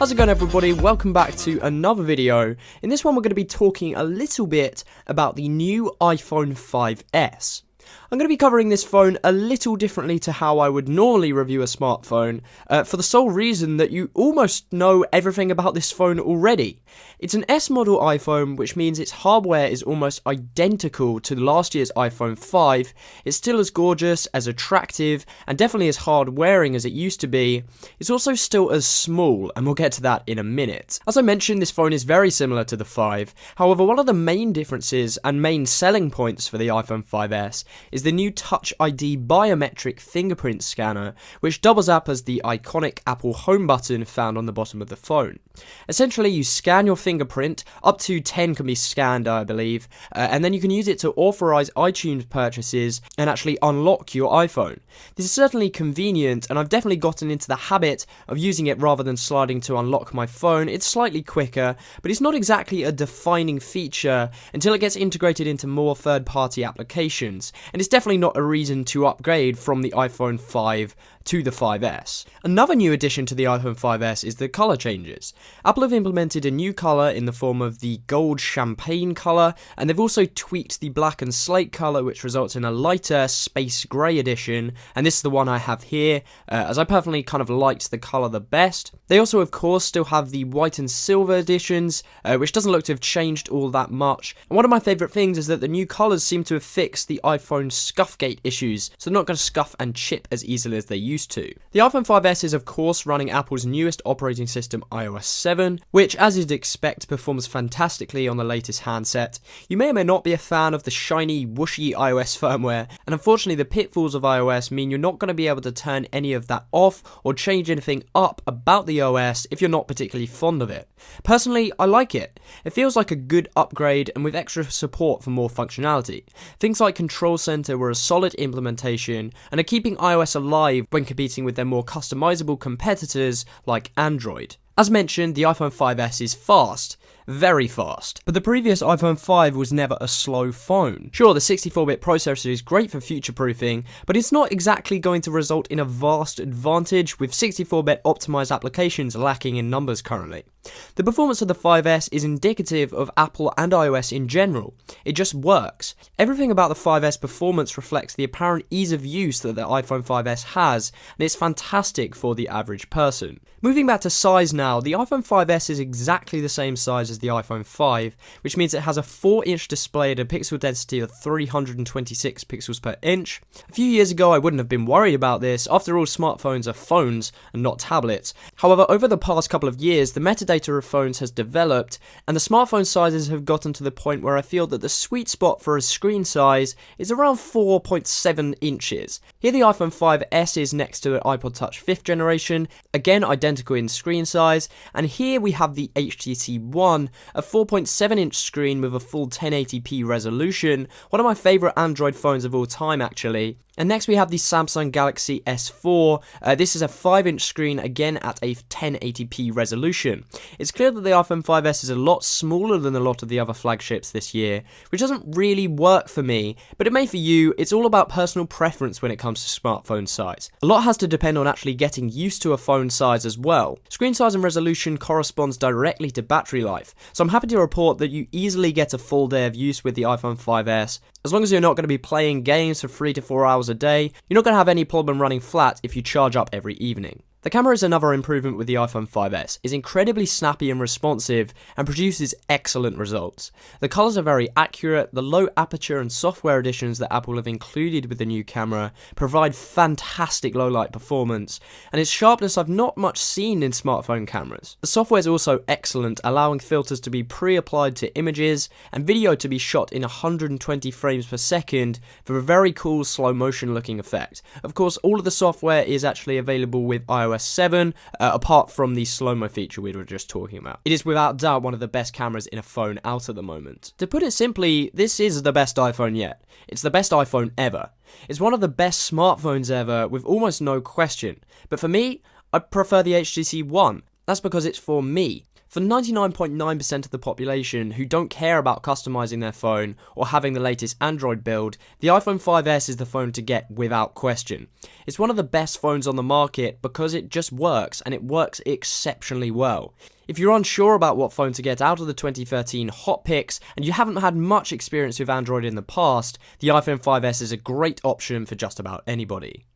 How's it going, everybody? Welcome back to another video. In this one we're going to be talking a little bit about the new iPhone 5S. I'm going to be covering this phone a little differently to how I would normally review a smartphone, for the sole reason that you almost know everything about this phone already. It's an S model iPhone, which means its hardware is almost identical to last year's iPhone 5. It's still as gorgeous, as attractive, and definitely as hard wearing as it used to be. It's also still as small, and we'll get to that in a minute. As I mentioned, this phone is very similar to the 5. However, one of the main differences and main selling points for the iPhone 5S is the new Touch ID biometric fingerprint scanner, which doubles up as the iconic Apple home button found on the bottom of the phone. Essentially, you scan your fingerprint, up to 10 can be scanned, I believe, and then you can use it to authorize iTunes purchases and actually unlock your iPhone. This is certainly convenient, and I've definitely gotten into the habit of using it rather than sliding to unlock my phone. It's slightly quicker, but it's not exactly a defining feature until it gets integrated into more third-party applications, and it's definitely not a reason to upgrade from the iPhone 5 to the 5S. Another new addition to the iPhone 5S is the color changes. Apple have implemented a new color in the form of the gold champagne color, and they've also tweaked the black and slate color, which results in a lighter space gray edition, and this is the one I have here, as I personally kind of liked the color the best. They also, of course, still have the white and silver editions, which doesn't look to have changed all that much. And one of my favorite things is that the new colors seem to have fixed the iPhone scuffgate issues, so they're not going to scuff and chip as easily as they used to. The iPhone 5S is of course running Apple's newest operating system, iOS 7, which as you'd expect performs fantastically on the latest handset. You may or may not be a fan of the shiny, whooshy iOS firmware, and unfortunately the pitfalls of iOS mean you're not going to be able to turn any of that off or change anything up about the OS if you're not particularly fond of it. Personally, I like it. It feels like a good upgrade and with extra support for more functionality. Things like Control Center were a solid implementation and are keeping iOS alive when competing with their more customizable competitors like Android. As mentioned, the iPhone 5S is fast. Very fast. But the previous iPhone 5 was never a slow phone. Sure, the 64-bit processor is great for future-proofing, but it's not exactly going to result in a vast advantage with 64-bit optimized applications lacking in numbers currently. The performance of the 5S is indicative of Apple and iOS in general. It just works. Everything about the 5S performance reflects the apparent ease of use that the iPhone 5S has, and it's fantastic for the average person. Moving back to size now, the iPhone 5S is exactly the same size as the iPhone 5, which means it has a 4-inch display at a pixel density of 326 pixels per inch. A few years ago I wouldn't have been worried about this, after all smartphones are phones and not tablets. However, over the past couple of years the metadata of phones has developed, and the smartphone sizes have gotten to the point where I feel that the sweet spot for a screen size is around 4.7 inches. Here the iPhone 5S is next to an iPod Touch 5th generation, again identical in screen size, and here we have the HTC One, a 4.7 inch screen with a full 1080p resolution, one of my favourite Android phones of all time actually. And next we have the Samsung Galaxy S4. This is a 5-inch screen, again at a 1080p resolution. It's clear that the iPhone 5S is a lot smaller than a lot of the other flagships this year, which doesn't really work for me, but it may for you. It's all about personal preference when it comes to smartphone size. A lot has to depend on actually getting used to a phone size as well. Screen size and resolution corresponds directly to battery life, so I'm happy to report that you easily get a full day of use with the iPhone 5S. As long as you're not going to be playing games for 3 to 4 hours a day, you're not going to have any problem running flat if you charge up every evening. The camera is another improvement with the iPhone 5S. It's incredibly snappy and responsive and produces excellent results. The colours are very accurate, the low aperture and software additions that Apple have included with the new camera provide fantastic low light performance, and its sharpness I've not much seen in smartphone cameras. The software is also excellent, allowing filters to be pre-applied to images and video to be shot in 120 frames per second for a very cool slow motion looking effect. Of course, all of the software is actually available with iOS 7, apart from the slow-mo feature we were just talking about. It is without doubt one of the best cameras in a phone out at the moment. To put it simply, this is the best iPhone yet. It's the best iPhone ever. It's one of the best smartphones ever, with almost no question. But for me, I prefer the HTC One. That's because it's for me. For 99.9% of the population who don't care about customizing their phone or having the latest Android build, the iPhone 5S is the phone to get without question. It's one of the best phones on the market because it just works, and it works exceptionally well. If you're unsure about what phone to get out of the 2013 hot picks and you haven't had much experience with Android in the past, the iPhone 5S is a great option for just about anybody.